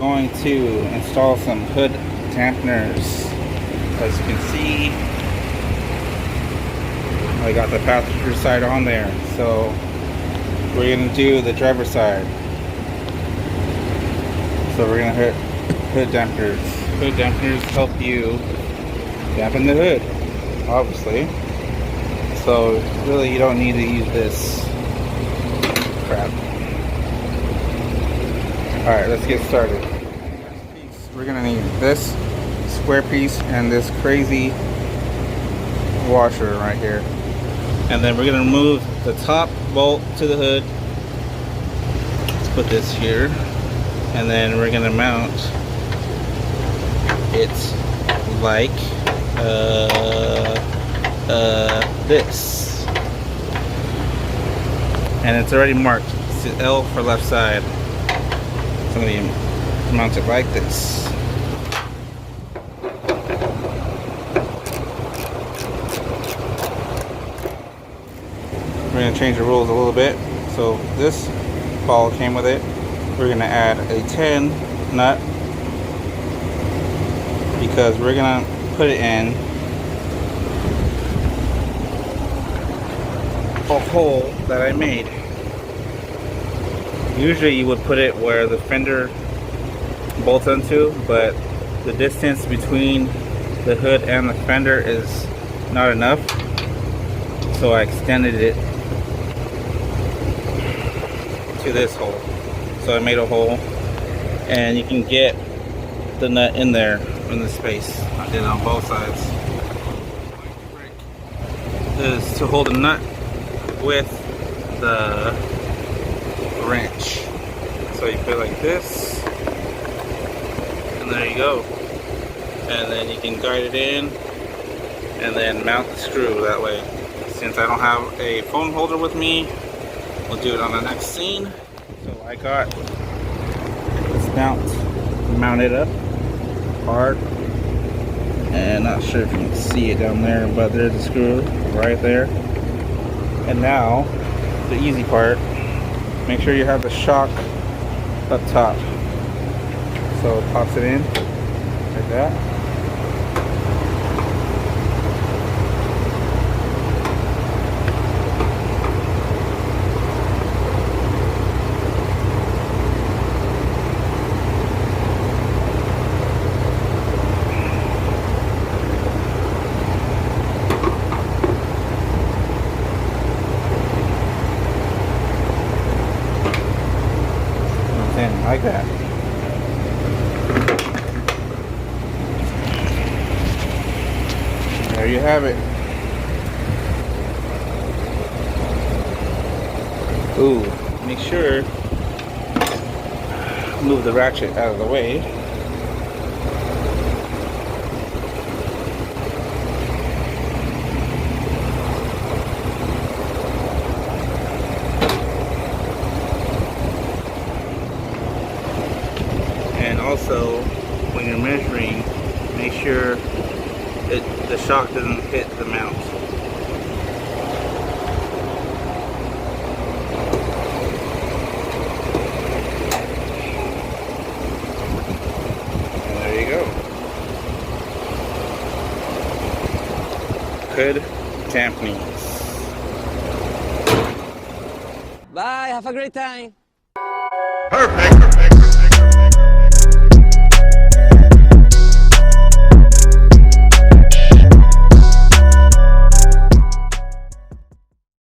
going to install some hood dampeners. As you can see, I got the passenger side on there, so we're gonna do the driver's side. So we're gonna hit hood dampeners. Hood dampeners help you dampen the hood, obviously. So really you don't need to use this crap. Alright, let's get started. We're gonna need this square piece and this crazy washer right here. And then we're gonna remove the top bolt to the hood. Let's put this here. And then we're gonna mount it like this. And it's already marked. It's the L for left side. So I'm gonna mount it like this. We're going to change the rules a little bit. So this ball came with it. We're going to add a 10 nut because we're going to put it in a hole that I made. Usually you would put it where the fender bolts into, but the distance between the hood and the fender is not enough, so I extended it to this hole. So I made a hole, and you can get the nut in there in the space. I did it on both sides. This is to hold the nut with the wrench. So you put it like this, and there you go. And then you can guide it in and then mount the screw that way. Since I don't have a phone holder with me, we'll do it on the next scene. So I got this mount mounted up hard, and not sure if you can see it down there, but there's a screw right there. And now the easy part, make sure you have the shock up top. So it pops it in like that. Like that. There you have it. Ooh, make sure move the ratchet out of the way. And also, when you're measuring, make sure the shock doesn't hit the mount. And there you go. Hood dampenings. Bye, have a great time. Perfect.